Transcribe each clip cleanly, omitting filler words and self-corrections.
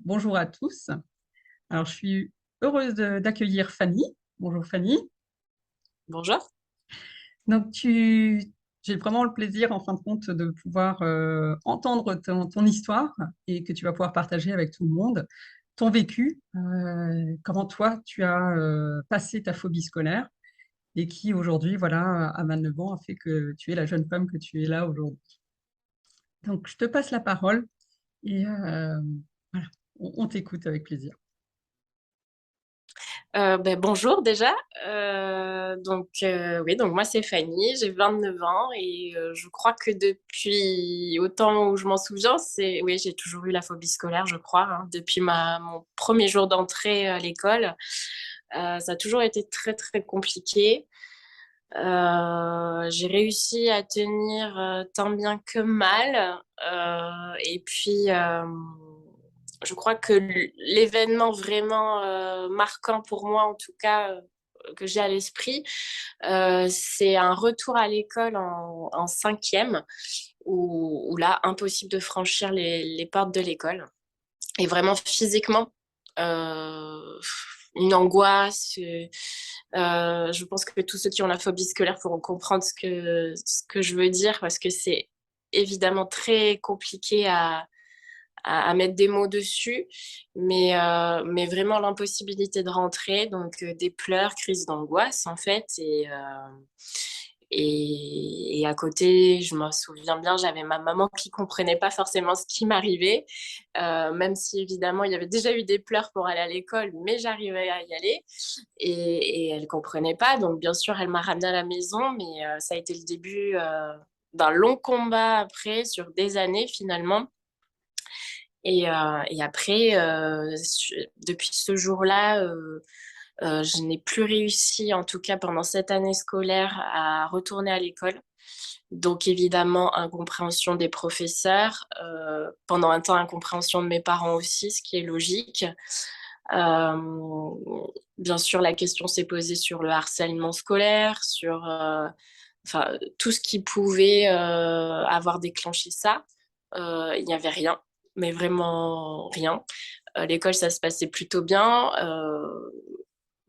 bonjour à tous. Alors, je suis heureuse d'accueillir Fanny. Bonjour Fanny. Bonjour. Donc, j'ai vraiment le plaisir, en fin de compte, de pouvoir entendre ton histoire et que tu vas pouvoir partager avec tout le monde ton vécu, comment toi, tu as passé ta phobie scolaire et qui, aujourd'hui, voilà, à 29 ans, a fait que tu es la jeune femme que tu es là aujourd'hui. Donc, je te passe la parole et voilà, on t'écoute avec plaisir. Bonjour déjà. Oui, donc moi c'est Fanny, j'ai 29 ans et je crois que depuis autant où je m'en souviens, oui, j'ai toujours eu la phobie scolaire, je crois, hein. Depuis mon premier jour d'entrée à l'école, ça a toujours été très très compliqué. J'ai réussi à tenir tant bien que mal. Et puis, je crois que l'événement vraiment marquant pour moi, en tout cas, que j'ai à l'esprit, c'est un retour à l'école en cinquième, où là, impossible de franchir les portes de l'école. Et vraiment physiquement, euh, une angoisse. Je pense que tous ceux qui ont la phobie scolaire pourront comprendre ce que je veux dire parce que c'est évidemment très compliqué à mettre des mots dessus, mais vraiment l'impossibilité de rentrer, donc des pleurs, crises d'angoisse en fait, et à côté, je me souviens bien, j'avais ma maman qui comprenait pas forcément ce qui m'arrivait, même si évidemment il y avait déjà eu des pleurs pour aller à l'école, mais j'arrivais à y aller et elle comprenait pas. Donc bien sûr, elle m'a ramenée à la maison, mais ça a été le début d'un long combat après, sur des années finalement. Et après, depuis ce jour-là, je n'ai plus réussi, en tout cas pendant cette année scolaire, à retourner à l'école. Donc évidemment, incompréhension des professeurs, pendant un temps, incompréhension de mes parents aussi, ce qui est logique. Euh, Bien sûr, la question s'est posée sur le harcèlement scolaire, sur enfin, tout ce qui pouvait avoir déclenché ça. Il n'y avait rien, mais vraiment rien. L'école, ça se passait plutôt bien.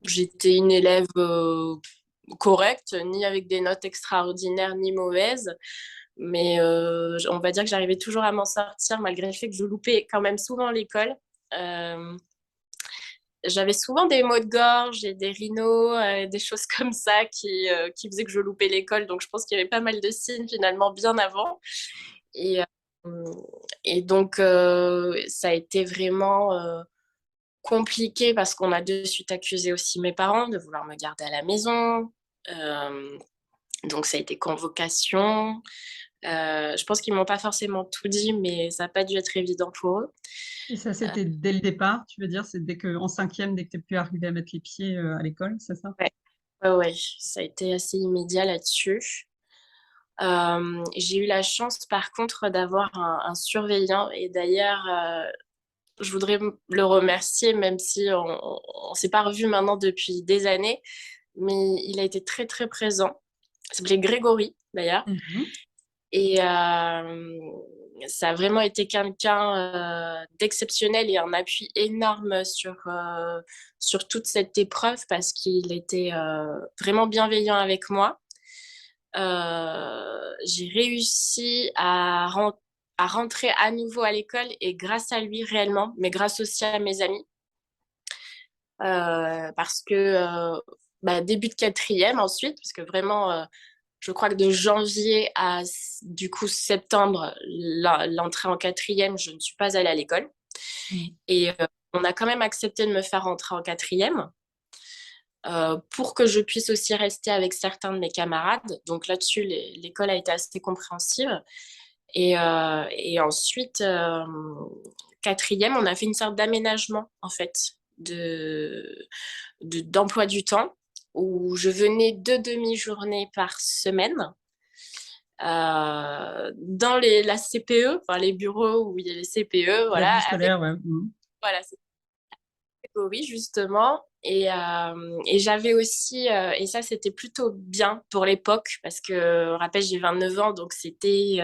J'étais une élève correcte, ni avec des notes extraordinaires, ni mauvaises. Mais on va dire que j'arrivais toujours à m'en sortir, malgré le fait que je loupais quand même souvent l'école. Euh, J'avais souvent des maux de gorge et des rhinos, des choses comme ça qui faisaient que je loupais l'école. Donc, je pense qu'il y avait pas mal de signes finalement bien avant. Et, euh, et donc, ça a été vraiment compliqué parce qu'on a de suite accusé aussi mes parents de vouloir me garder à la maison. Euh, donc, ça a été convocation. Je pense qu'ils m'ont pas forcément tout dit, mais ça n'a pas dû être évident pour eux. Et ça, c'était dès le départ, tu veux dire, c'est dès que, en cinquième, dès que tu es pu arriver à mettre les pieds à l'école, c'est ça? Ouais. Ouais, ça a été assez immédiat là-dessus. J'ai eu la chance, par contre, d'avoir un surveillant. Et d'ailleurs, je voudrais le remercier, même si on ne s'est pas revu maintenant depuis des années. Mais il a été très, très présent. Il s'appelait Grégory, d'ailleurs. Mhm. Et ça a vraiment été quelqu'un d'exceptionnel et un appui énorme sur toute cette épreuve parce qu'il était vraiment bienveillant avec moi. J'ai réussi à rentrer à nouveau à l'école et grâce à lui réellement, mais grâce aussi à mes amis, parce que début de quatrième ensuite, parce que vraiment, je crois que de janvier à du coup septembre, l'entrée en quatrième, je ne suis pas allée à l'école Mhm. et on a quand même accepté de me faire rentrer en quatrième. Pour que je puisse aussi rester avec certains de mes camarades. Donc là-dessus, l'école a été assez compréhensive. Et ensuite, quatrième, on a fait une sorte d'aménagement, en fait, d'emploi du temps, où je venais 2 demi-journées par semaine dans la CPE, enfin les bureaux où il y a les CPE, La voilà, vie avec scolaire, ouais. Mhm. voilà, cette catégorie justement. Et j'avais aussi, et ça c'était plutôt bien pour l'époque, parce que, je rappelle, j'ai 29 ans, donc c'était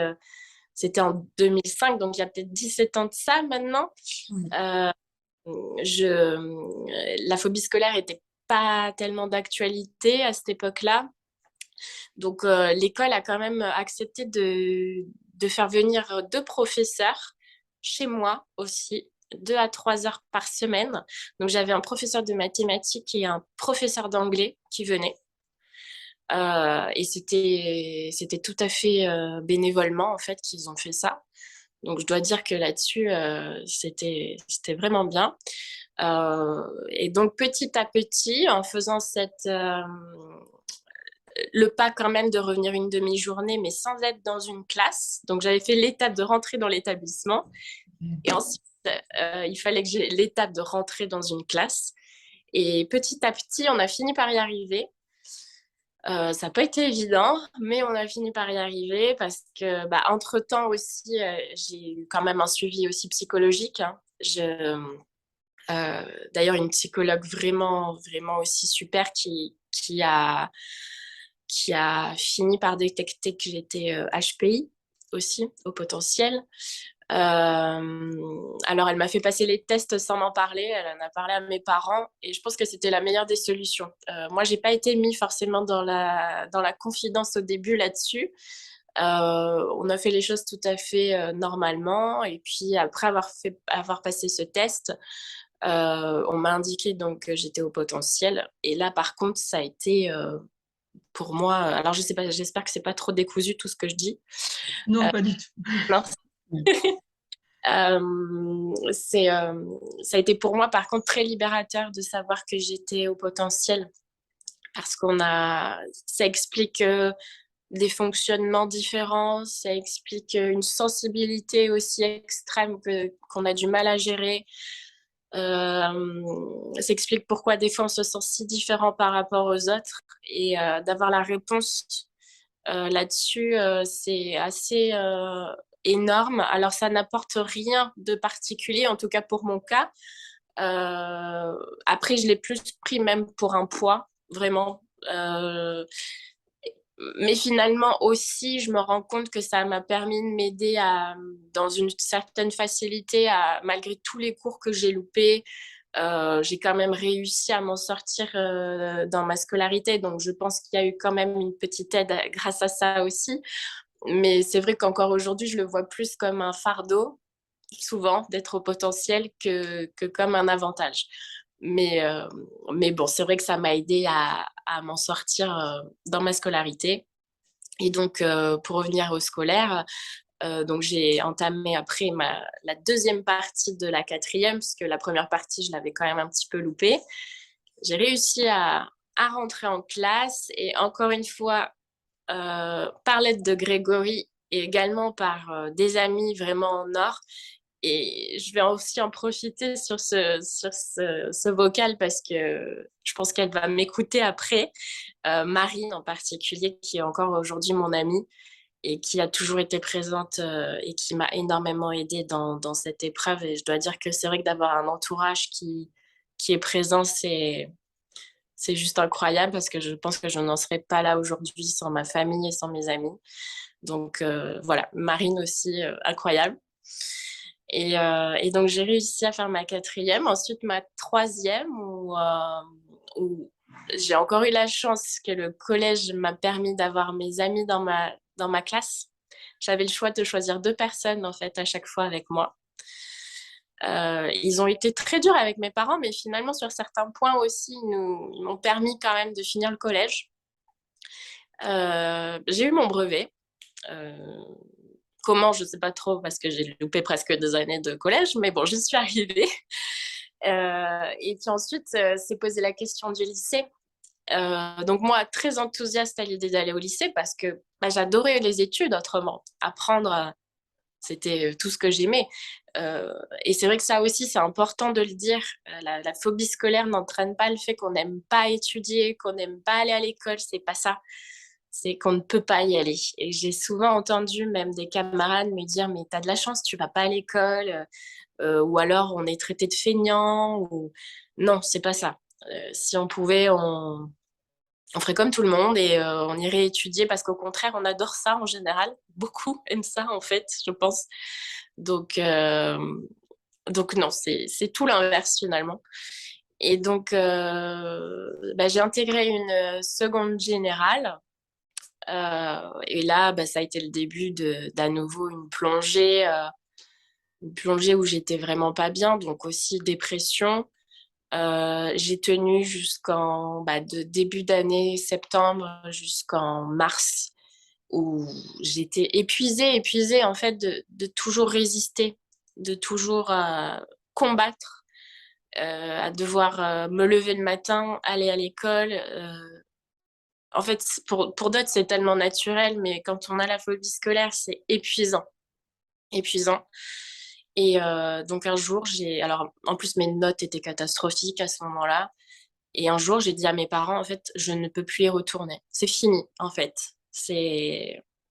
C'était en 2005, donc il y a peut-être 17 ans de ça maintenant. Oui. Euh, la phobie scolaire était pas tellement d'actualité à cette époque-là. Donc, l'école a quand même accepté de faire venir 2 professeurs chez moi aussi, 2 à 3 heures par semaine. Donc, j'avais un professeur de mathématiques et un professeur d'anglais qui venaient. Et c'était tout à fait bénévolement, en fait, qu'ils ont fait ça. Donc, je dois dire que là-dessus, c'était vraiment bien. Et donc, petit à petit, en faisant le pas quand même de revenir une demi-journée, mais sans être dans une classe. Donc, j'avais fait l'étape de rentrer dans l'établissement. Et ensuite, il fallait que j'ai l'étape de rentrer dans une classe. Et petit à petit, on a fini par y arriver. Ça n'a pas été évident, mais on a fini par y arriver parce que, bah, entre-temps aussi, j'ai eu quand même un suivi aussi psychologique, hein. D'ailleurs, une psychologue vraiment, vraiment aussi super qui a fini par détecter que j'étais HPI aussi, au potentiel. Alors, elle m'a fait passer les tests sans m'en parler. Elle en a parlé à mes parents et je pense que c'était la meilleure des solutions. Moi, j'ai pas été mis forcément dans la confidence au début là-dessus. On a fait les choses tout à fait normalement et puis après avoir passé ce test, on m'a indiqué donc que j'étais au potentiel et là par contre ça a été pour moi, alors je sais pas, j'espère que c'est pas trop décousu tout ce que je dis. Non, Euh, pas du tout. non, Oui. c'est, ça a été pour moi, par contre, très libérateur de savoir que j'étais au potentiel parce ça explique des fonctionnements différents, ça explique une sensibilité aussi extrême qu'on a du mal à gérer. Ça explique pourquoi des fois on se sent si différent par rapport aux autres et d'avoir la réponse là-dessus, c'est assez énorme. Alors, ça n'apporte rien de particulier, en tout cas pour mon cas. Après, je l'ai plus pris même pour un poids, vraiment. Mais finalement aussi, je me rends compte que ça m'a permis de m'aider dans une certaine facilité, malgré tous les cours que j'ai loupés. J'ai quand même réussi à m'en sortir dans ma scolarité, donc je pense qu'il y a eu quand même une petite aide grâce à ça aussi. Mais c'est vrai qu'encore aujourd'hui, je le vois plus comme un fardeau, souvent, d'être au potentiel que comme un avantage. Mais, euh, mais bon, c'est vrai que ça m'a aidé à m'en sortir dans ma scolarité. Et donc, pour revenir au scolaire, donc j'ai entamé après la deuxième partie de la quatrième, parce que la première partie, je l'avais quand même un petit peu loupée. J'ai réussi à rentrer en classe et encore une fois, par l'aide de Grégory et également par des amis vraiment en or. Et je vais aussi en profiter sur ce vocal parce que je pense qu'elle va m'écouter après. Marine en particulier, qui est encore aujourd'hui mon amie et qui a toujours été présente et qui m'a énormément aidée dans cette épreuve. Et je dois dire que c'est vrai que d'avoir un entourage qui est présent, c'est juste incroyable parce que je pense que je n'en serais pas là aujourd'hui sans ma famille et sans mes amis. Donc voilà, Marine aussi, incroyable. Et donc j'ai réussi à faire ma quatrième, ensuite ma troisième où j'ai encore eu la chance que le collège m'a permis d'avoir mes amis dans ma classe. J'avais le choix de choisir 2 personnes en fait à chaque fois avec moi. Ils ont été très durs avec mes parents, mais finalement, sur certains points aussi, ils m'ont permis quand même de finir le collège. J'ai eu mon brevet. Euh, Comment, je ne sais pas trop, parce que j'ai loupé presque 2 années de collège, mais bon, j'y suis arrivée. Et puis ensuite, s'est posé la question du lycée. Donc moi, très enthousiaste à l'idée d'aller au lycée parce que bah, j'adorais les études autrement. Apprendre, c'était tout ce que j'aimais. Et c'est vrai que ça aussi, c'est important de le dire. La phobie scolaire n'entraîne pas le fait qu'on n'aime pas étudier, qu'on n'aime pas aller à l'école. C'est pas ça. C'est qu'on ne peut pas y aller. Et j'ai souvent entendu même des camarades me dire, mais t'as de la chance, tu vas pas à l'école. Ou alors on est traité de feignant. Ou... Non, c'est pas ça. Si on pouvait, on ferait comme tout le monde et on irait étudier parce qu'au contraire, on adore ça en général. Beaucoup aiment ça en fait, je pense. Donc, euh, donc non, c'est tout l'inverse finalement. Et donc, j'ai intégré une seconde générale. Et là, ça a été le début d'à nouveau une plongée où j'étais vraiment pas bien, donc aussi dépression. J'ai tenu de début d'année, septembre, jusqu'en mars, où j'étais épuisée en fait de toujours résister, de toujours combattre, à devoir me lever le matin, aller à l'école. En fait, pour d'autres, c'est tellement naturel, mais quand on a la phobie scolaire, c'est épuisant. Épuisant. Et donc un jour, alors en plus mes notes étaient catastrophiques à ce moment-là. Et un jour, j'ai dit à mes parents, en fait, je ne peux plus y retourner. C'est fini, en fait.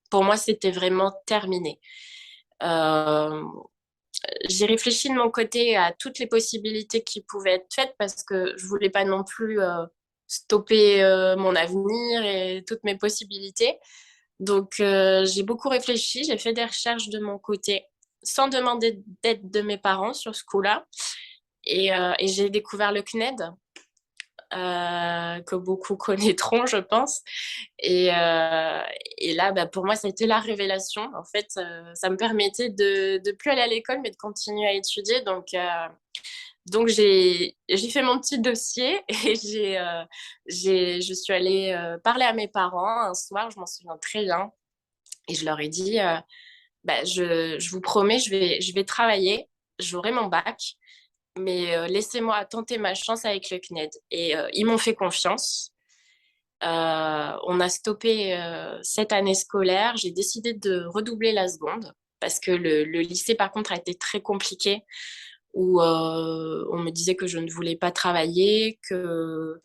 Pour moi, c'était vraiment terminé. Euh, j'ai réfléchi de mon côté à toutes les possibilités qui pouvaient être faites parce que je voulais pas non plus stopper mon avenir et toutes mes possibilités. Donc, j'ai beaucoup réfléchi, j'ai fait des recherches de mon côté sans demander d'aide de mes parents sur ce coup-là. Et j'ai découvert le CNED, que beaucoup connaîtront, je pense. Et, euh, et là, pour moi, ça a été la révélation. En fait, ça me permettait de plus aller à l'école, mais de continuer à étudier. Donc j'ai fait mon petit dossier et je suis allée parler à mes parents un soir, je m'en souviens très bien. Et je leur ai dit, je vous promets, je vais travailler, j'aurai mon bac, mais laissez-moi tenter ma chance avec le CNED. Et ils m'ont fait confiance. On a stoppé cette année scolaire. J'ai décidé de redoubler la seconde parce que le lycée, par contre, a été très compliqué où on me disait que je ne voulais pas travailler, que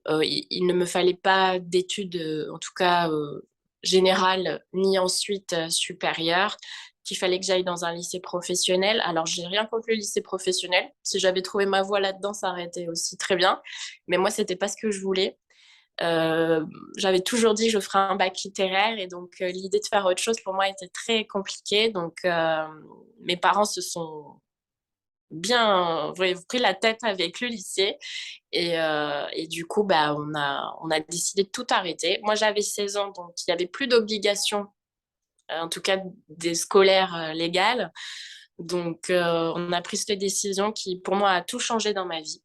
il ne me fallait pas d'études, en tout cas générales, ni ensuite supérieures, qu'il fallait que j'aille dans un lycée professionnel. Alors, j'ai rien contre le lycée professionnel. Si j'avais trouvé ma voie là-dedans, ça aurait été aussi très bien. Mais moi, c'était pas ce que je voulais. Euh, J'avais toujours dit que je ferais un bac littéraire et donc l'idée de faire autre chose pour moi était très compliquée. Donc, mes parents se sont bien pris la tête avec le lycée. Et du coup, on a décidé de tout arrêter. Moi, j'avais 16 ans, donc il n'y avait plus d'obligation, en tout cas des scolaires légales. Donc, on a pris cette décision qui, pour moi, a tout changé dans ma vie.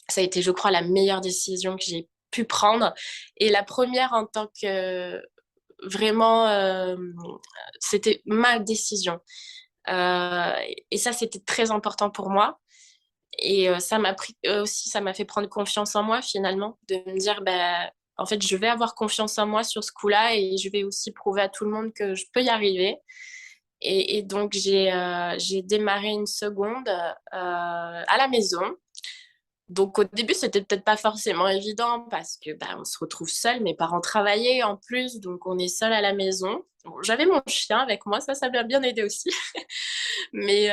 Ça a été, je crois, la meilleure décision que j'ai pu prendre. Et la première en tant que vraiment, c'était ma décision. Euh, et ça, c'était très important pour moi. Et ça m'a pris aussi, ça m'a fait prendre confiance en moi finalement, de me dire, en fait, je vais avoir confiance en moi sur ce coup-là et je vais aussi prouver à tout le monde que je peux y arriver. Et donc, j'ai démarré une seconde à la maison. Donc, au début, c'était peut-être pas forcément évident parce que on se retrouve seul. Mes parents travaillaient en plus, donc on est seul à la maison. Bon, j'avais mon chien avec moi, ça m'a bien aidé aussi. Mais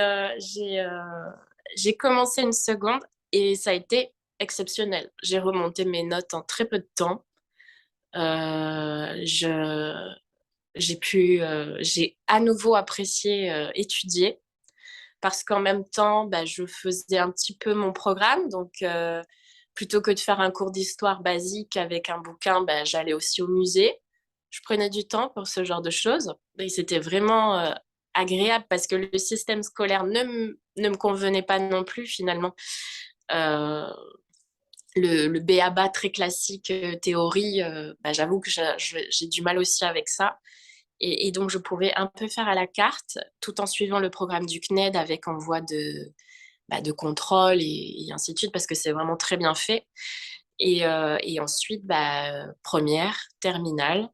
j'ai commencé une seconde et ça a été exceptionnel. J'ai remonté mes notes en très peu de temps. Euh, je, j'ai à nouveau apprécié étudier parce qu'en même temps, je faisais un petit peu mon programme. Donc, plutôt que de faire un cours d'histoire basique avec un bouquin, j'allais aussi au musée. Je prenais du temps pour ce genre de choses. Et c'était vraiment agréable parce que le système scolaire ne me convenait pas non plus finalement. Euh, le b.a.-ba très classique théorie, j'avoue que j'ai du mal aussi avec ça. Et donc, je pouvais un peu faire à la carte tout en suivant le programme du CNED avec envoi de contrôle et ainsi de suite parce que c'est vraiment très bien fait. Et ensuite, première, terminale.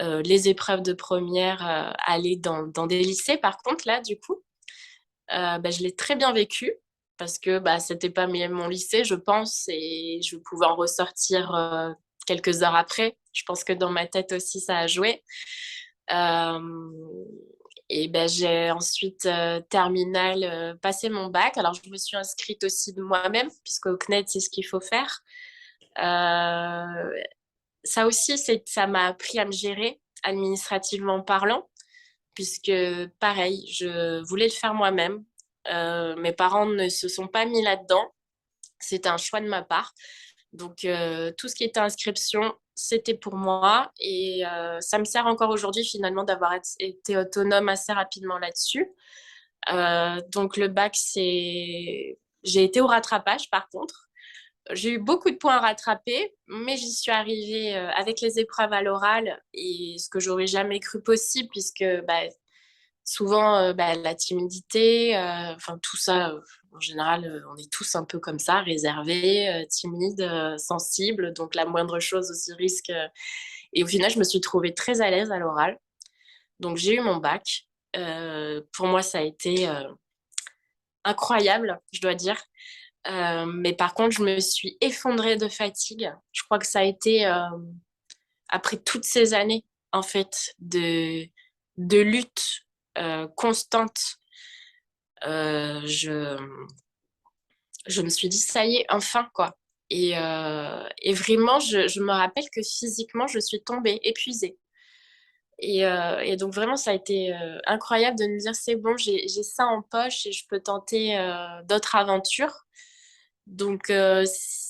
Les épreuves de première, aller dans des lycées, par contre, là, du coup, je l'ai très bien vécu parce que c'était pas mon lycée, je pense, et je pouvais en ressortir quelques heures après. Je pense que dans ma tête aussi, ça a joué. Euh, j'ai ensuite, terminale, passé mon bac. Alors, je me suis inscrite aussi de moi-même, puisqu'au CNED, c'est ce qu'il faut faire. Euh, ça aussi, ça m'a appris à me gérer administrativement parlant, puisque pareil, je voulais le faire moi-même. Mes parents ne se sont pas mis là-dedans. C'était un choix de ma part. Donc, tout ce qui était inscription, c'était pour moi. Et ça me sert encore aujourd'hui, finalement, d'avoir été autonome assez rapidement là-dessus. Donc, le bac, j'ai été au rattrapage, par contre. J'ai eu beaucoup de points à rattraper, mais j'y suis arrivée avec les épreuves à l'oral et ce que j'aurais jamais cru possible, puisque bah, souvent, la timidité, enfin tout ça, en général, on est tous un peu comme ça, réservés, timides, sensibles. Donc la moindre chose aussi risque. Et au final, je me suis trouvée très à l'aise à l'oral. Donc j'ai eu mon bac. Pour moi, ça a été incroyable, je dois dire. Mais par contre, je me suis effondrée de fatigue. Je crois que ça a été après toutes ces années, en fait, de lutte constante. Euh, je, je me suis dit, ça y est, enfin, quoi. Et vraiment, je me rappelle que physiquement, je suis tombée, épuisée. Et donc, vraiment, ça a été incroyable de me dire, c'est bon, j'ai ça en poche et je peux tenter d'autres aventures. Donc,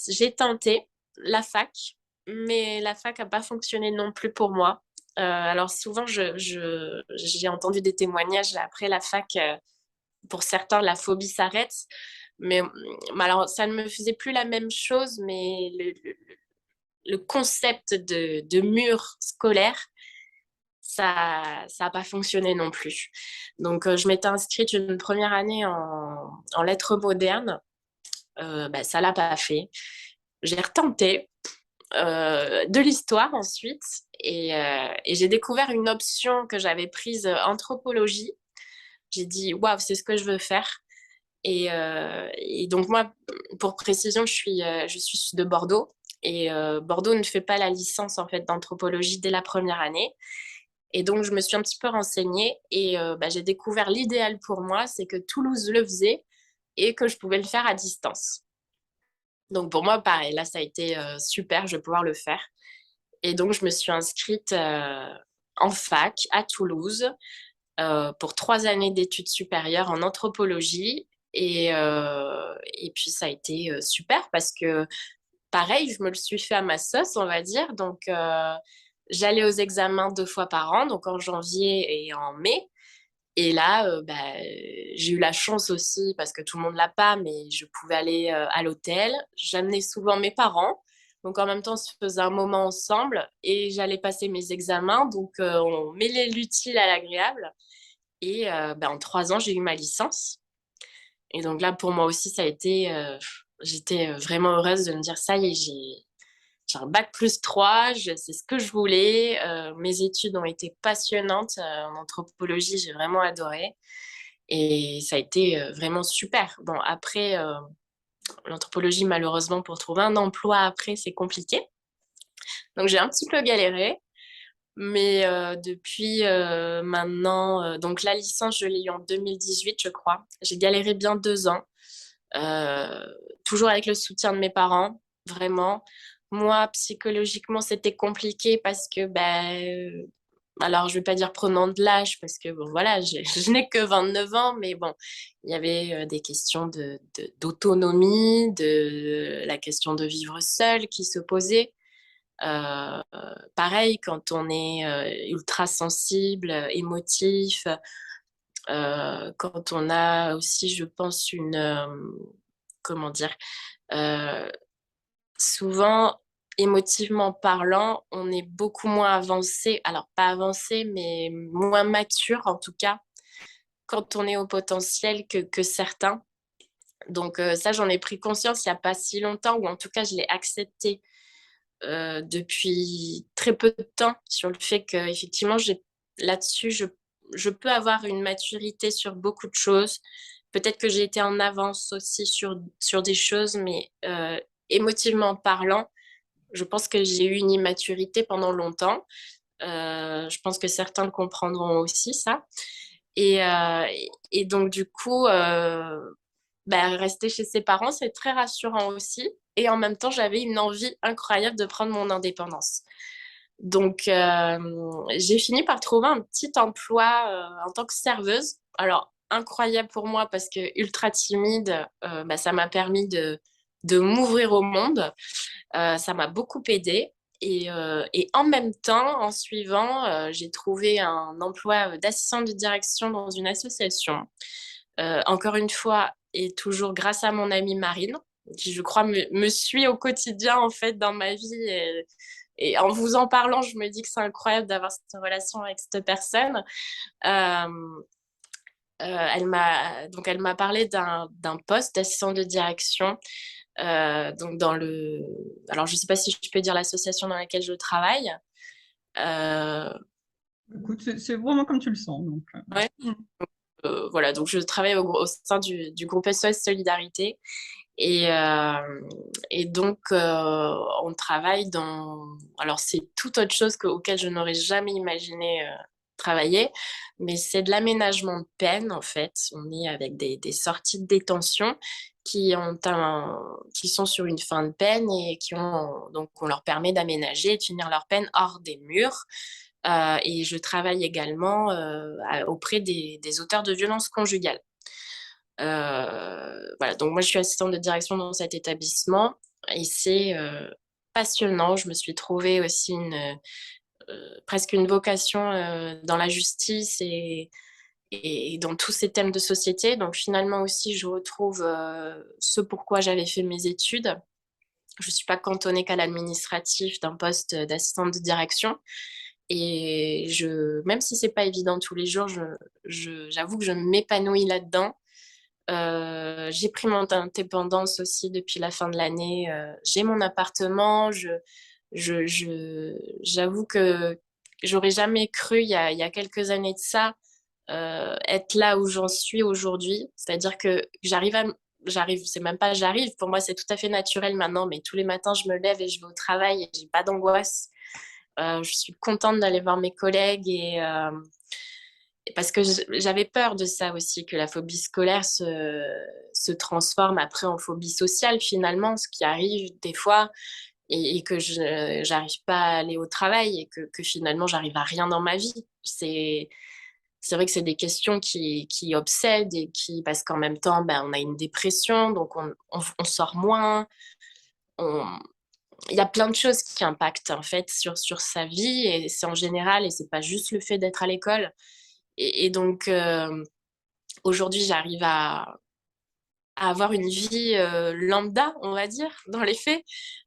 j'ai tenté la fac, mais la fac n'a pas fonctionné non plus pour moi. Alors, souvent, j'ai entendu des témoignages après la fac. Pour certains, la phobie s'arrête. Mais alors, ça ne me faisait plus la même chose, mais le concept de mur scolaire, ça n'a pas fonctionné non plus. Donc, je m'étais inscrite une première année en lettres modernes. Ça l'a pas fait. J'ai retenté de l'histoire ensuite et j'ai découvert une option que j'avais prise anthropologie. J'ai dit, waouh, c'est ce que je veux faire. Et donc moi, pour précision, je suis de Bordeaux et Bordeaux ne fait pas la licence en fait d'anthropologie dès la première année. Et donc je me suis un petit peu renseignée et j'ai découvert l'idéal pour moi, c'est que Toulouse le faisait et que je pouvais le faire à distance. Donc pour moi, pareil, là ça a été super, je vais pouvoir le faire. Et donc je me suis inscrite en fac à Toulouse pour 3 années d'études supérieures en anthropologie. Et puis ça a été super parce que pareil, je me le suis fait à ma sauce, on va dire. Donc j'allais aux examens 2 fois par an, donc en janvier et en mai. Et là, j'ai eu la chance aussi, parce que tout le monde l'a pas, mais je pouvais aller à l'hôtel. J'amenais souvent mes parents. Donc en même temps, on se faisait un moment ensemble et j'allais passer mes examens. Donc on mêlait l'utile à l'agréable. Et en 3 ans, j'ai eu ma licence. Et donc là, pour moi aussi, ça a été... j'étais vraiment heureuse de me dire, ça y est, j'ai un bac plus 3, c'est ce que je voulais. Mes études ont été passionnantes. En anthropologie, j'ai vraiment adoré. Et ça a été vraiment super. Bon, après, l'anthropologie, malheureusement, pour trouver un emploi après, c'est compliqué. Donc j'ai un petit peu galéré. Mais depuis maintenant, donc la licence, je l'ai eu en 2018, je crois. J'ai galéré bien 2 ans, euh, toujours avec le soutien de mes parents, vraiment. Moi, psychologiquement, c'était compliqué parce que, alors je vais pas dire prenant de l'âge parce que, bon, voilà, je n'ai que 29 ans, mais bon, il y avait des questions d'autonomie, de la question de vivre seul qui se posait. Euh, Pareil, quand on est ultra sensible, émotif, quand on a aussi, je pense, comment dire, euh, souvent, émotivement parlant, on est beaucoup moins avancé, alors pas avancé, mais moins mature en tout cas, quand on est au potentiel que certains. Donc ça, j'en ai pris conscience il n'y a pas si longtemps, ou en tout cas, je l'ai accepté depuis très peu de temps sur le fait que effectivement là-dessus je peux avoir une maturité sur beaucoup de choses. Peut-être que j'ai été en avance aussi sur des choses, mais émotivement parlant, je pense que j'ai eu une immaturité pendant longtemps. Je pense que certains le comprendront aussi, ça. Et, euh, et donc, du coup, bah, rester chez ses parents, c'est très rassurant aussi. Et en même temps, j'avais une envie incroyable de prendre mon indépendance. Donc, j'ai fini par trouver un petit emploi en tant que serveuse. Alors, incroyable pour moi parce que ultra timide, bah, ça m'a permis de m'ouvrir au monde. Ça m'a beaucoup aidée. Et en même temps, en suivant, j'ai trouvé un emploi d'assistante de direction dans une association. Encore une fois, et toujours grâce à mon amie Marine, qui je crois me suit au quotidien en fait dans ma vie. Et en vous en parlant, je me dis que c'est incroyable d'avoir cette relation avec cette personne. Euh, elle m'a parlé d'un poste d'assistant de direction. Donc dans le, alors je sais pas si je peux dire l'association dans laquelle je travaille. Euh, Écoute, c'est vraiment comme tu le sens. Donc, ouais. Voilà, donc je travaille au sein du groupe SOS Solidarité. Et, et donc, on travaille dans... Alors, c'est tout autre chose auquel je n'aurais jamais imaginé travailler, mais c'est de l'aménagement de peine, en fait. On est avec des sorties de détention qui sont sur une fin de peine et donc on leur permet d'aménager et de finir leur peine hors des murs. Et je travaille également auprès des auteurs de violences conjugales. Voilà, donc moi je suis assistante de direction dans cet établissement et c'est passionnant. Je me suis trouvée aussi presque une vocation dans la justice et dans tous ces thèmes de société. Donc finalement aussi je retrouve ce pourquoi j'avais fait mes études. Je ne suis pas cantonnée qu'à l'administratif d'un poste d'assistante de direction. Et même si c'est pas évident tous les jours, j'avoue que je m'épanouis là-dedans. J'ai pris mon indépendance aussi depuis la fin de l'année. J'ai mon appartement. J'avoue que j'aurais jamais cru il y a quelques années de ça être là où j'en suis aujourd'hui. C'est-à-dire que c'est même pas j'arrive. Pour moi, c'est tout à fait naturel maintenant. Mais tous les matins, je me lève et je vais au travail et j'ai pas d'angoisse. Je suis contente d'aller voir mes collègues parce que j'avais peur de ça aussi, que la phobie scolaire se transforme après en phobie sociale finalement, ce qui arrive des fois, et que je n'arrive pas à aller au travail et que finalement j'arrive à rien dans ma vie. C'est vrai que c'est des questions qui obsèdent parce qu'en même temps, ben, on a une dépression, donc on sort moins. On, il y a plein de choses qui impactent en fait sur sa vie et c'est en général et c'est pas juste le fait d'être à l'école. Et donc, aujourd'hui, j'arrive à avoir une vie lambda, on va dire, dans les faits.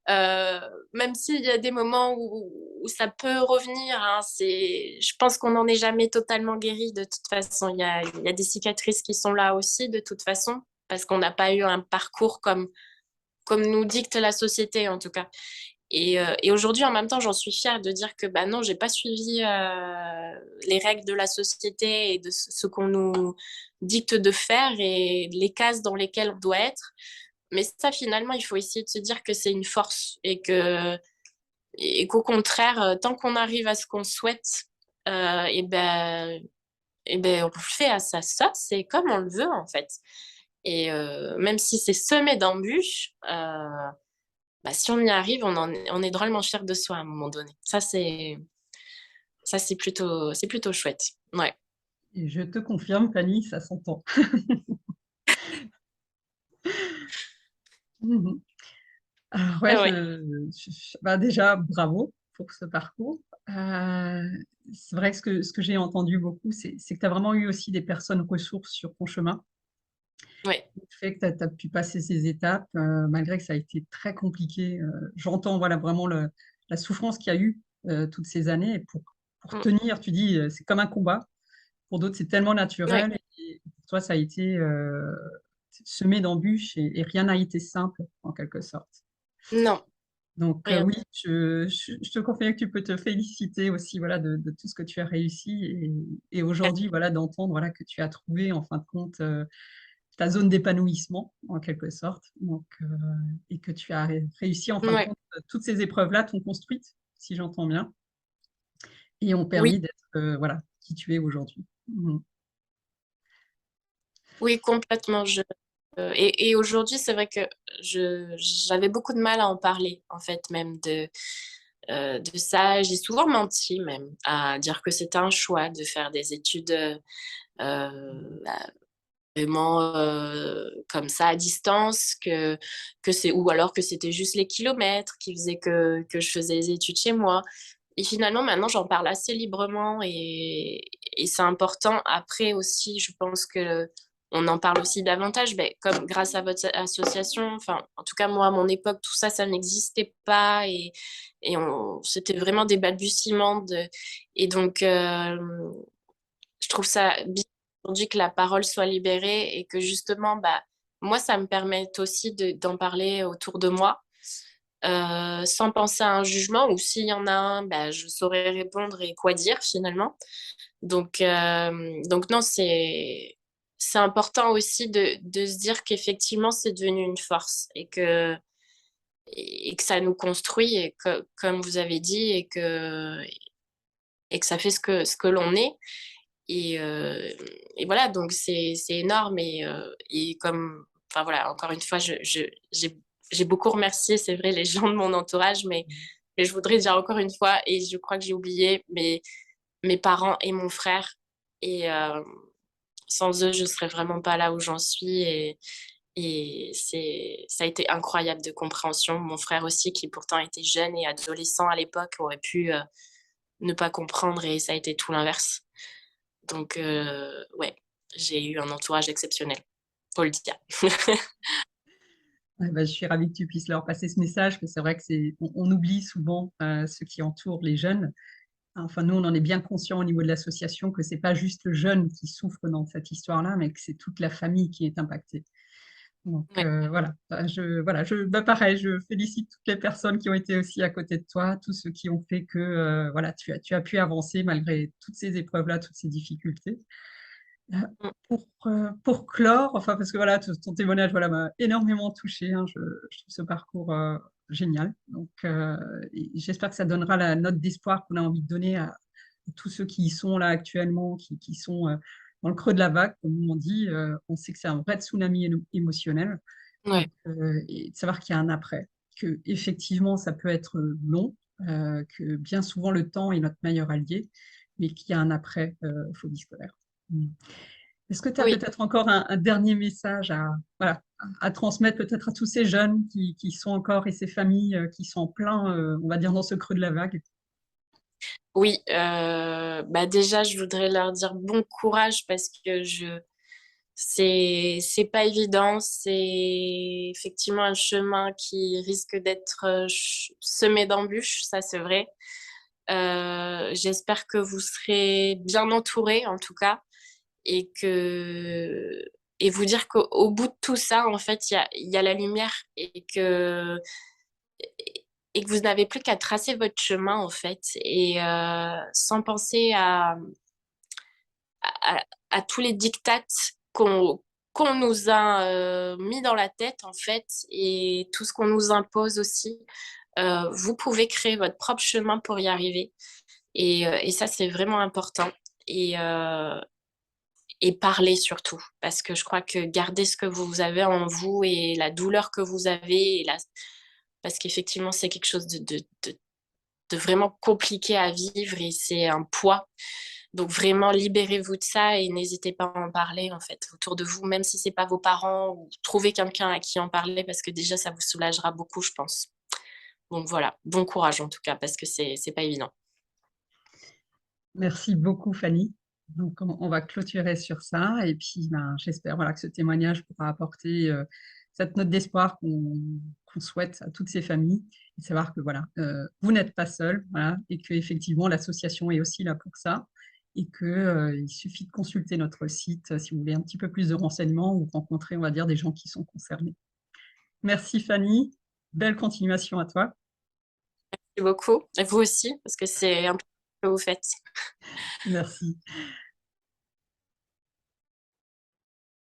Euh, Même s'il y a des moments où ça peut revenir, hein, je pense qu'on n'en est jamais totalement guéri de toute façon. Il y a des cicatrices qui sont là aussi de toute façon, parce qu'on n'a pas eu un parcours comme nous dicte la société en tout cas. Et aujourd'hui, en même temps, j'en suis fière de dire que bah non, j'ai pas suivi les règles de la société et de ce qu'on nous dicte de faire et les cases dans lesquelles on doit être. Mais ça, finalement, il faut essayer de se dire que c'est une force et qu'au contraire, tant qu'on arrive à ce qu'on souhaite, et ben, on le fait à sa sauce et comme on le veut, en fait. Et même si c'est semé d'embûches, bah, si on y arrive, on est drôlement fier de soi à un moment donné. C'est plutôt chouette. Ouais. et je te confirme, Fanny, ça s'entend. Mhm. Alors, ouais, Ah ouais. bah, déjà, bravo pour ce parcours. Euh, c'est vrai que ce que j'ai entendu beaucoup, c'est que tu as vraiment eu aussi des personnes ressources sur ton chemin. Ouais. Le fait que tu as pu passer ces étapes, malgré que ça a été très compliqué. J'entends voilà, vraiment la souffrance qu'il y a eu toutes ces années. Et pour Mm. tenir, tu dis, c'est comme un combat. Pour d'autres, c'est tellement Ouais. naturel. Et pour toi, ça a été semé d'embûches et rien n'a été simple, en quelque sorte. Non. Donc Rien. oui, je te confirme que tu peux te féliciter aussi voilà, de tout ce que tu as réussi et aujourd'hui voilà, d'entendre voilà, que tu as trouvé en fin de compte ta zone d'épanouissement en quelque sorte donc, et que tu as réussi en fin de Ouais. compte toutes ces épreuves-là t'ont construite, si j'entends bien, et ont Oui. permis d'être voilà, qui tu es aujourd'hui. Mhm. Oui, complètement. et aujourd'hui, c'est vrai que j'avais beaucoup de mal à en parler, en fait, même de ça. J'ai souvent menti, même, à dire que c'était un choix de faire des études bah, vraiment comme ça à distance, ou alors que c'était juste les kilomètres qui faisaient que je faisais les études chez moi. Et finalement, maintenant, j'en parle assez librement et c'est important. Après aussi, je pense que on en parle aussi davantage, ben, comme grâce à votre association. Enfin, en tout cas, moi, à mon époque, tout ça, ça n'existait pas c'était vraiment des balbutiements et donc, je trouve ça bien aujourd'hui que la parole soit libérée et que justement, bah, moi, ça me permet aussi d'en parler autour de moi sans penser à un jugement ou s'il y en a un, bah, je saurais répondre et quoi dire finalement. Donc non, c'est important aussi de se dire qu'effectivement, c'est devenu une force et que ça nous construit, comme vous avez dit, et que ça fait ce que l'on est. Et, euh, et voilà, donc c'est énorme. Et comme, enfin voilà, encore une fois, j'ai beaucoup remercié, c'est vrai, les gens de mon entourage, mais je voudrais dire encore une fois, et je crois que j'ai oublié, mes parents et mon frère. Et sans eux, je serais vraiment pas là où j'en suis. Et ça a été incroyable de compréhension. Mon frère aussi, qui pourtant était jeune et adolescent à l'époque, aurait pu ne pas comprendre et ça a été tout l'inverse. Donc, ouais, j'ai eu un entourage exceptionnel, faut le dire. Ouais, bah, je suis ravie que tu puisses leur passer ce message, que c'est vrai que on oublie souvent ceux qui entourent les jeunes. Enfin, nous, on en est bien conscient au niveau de l'association que c'est pas juste le jeune qui souffre dans cette histoire-là, mais que c'est toute la famille qui est impactée. Donc Ouais. voilà, bah, pareil, je félicite toutes les personnes qui ont été aussi à côté de toi, tous ceux qui ont fait que voilà, tu as pu avancer malgré toutes ces épreuves-là, toutes ces difficultés. Euh, pour clore, enfin parce que voilà, ton témoignage voilà, m'a énormément touchée, hein, je trouve ce parcours génial. Donc et j'espère que ça donnera la note d'espoir qu'on a envie de donner à tous ceux qui y sont là actuellement, qui sont dans le creux de la vague, comme on dit. On sait que c'est un vrai tsunami émotionnel. Donc, Ouais. et de savoir qu'il y a un après, que effectivement ça peut être long, que bien souvent le temps est notre meilleur allié, mais qu'il y a un après phobie scolaire. Mm. Est-ce que tu as Oui, peut-être encore un dernier message voilà, à transmettre peut-être à tous ces jeunes qui sont encore et ces familles qui sont en plein, on va dire, dans ce creux de la vague? oui. Bah déjà, je voudrais leur dire bon courage parce que c'est pas évident. C'est effectivement un chemin qui risque d'être semé d'embûches, ça c'est vrai. J'espère que vous serez bien entourés en tout cas et que et vous dire qu'au bout de tout ça, en fait, il y a la lumière et que vous n'avez plus qu'à tracer votre chemin, en fait, et sans penser à tous les dictates qu'on nous a mis dans la tête, en fait, et tout ce qu'on nous impose aussi. Vous pouvez créer votre propre chemin pour y arriver. Et ça, c'est vraiment important. Et, euh, et parler surtout, parce que je crois que garder ce que vous avez en vous et la douleur que vous avez, parce qu'effectivement, c'est quelque chose de vraiment compliqué à vivre et c'est un poids. Donc vraiment, libérez-vous de ça et n'hésitez pas à en parler en fait autour de vous, même si c'est pas vos parents ou trouvez quelqu'un à qui en parler parce que déjà ça vous soulagera beaucoup, je pense. Donc voilà, bon courage en tout cas parce que c'est pas évident. Merci beaucoup, Fanny. Donc, on va clôturer sur ça. Et puis, ben, j'espère voilà, que ce témoignage pourra apporter cette note d'espoir qu'on souhaite à toutes ces familles. Et savoir que voilà, vous n'êtes pas seul, voilà, et que effectivement l'association est aussi là pour ça. Et que, il suffit de consulter notre site si vous voulez un petit peu plus de renseignements ou rencontrer, on va dire, des gens qui sont concernés. Merci, Fanny. Belle continuation à toi. Merci beaucoup. Et vous aussi, parce que c'est un peu ce que vous faites. Merci.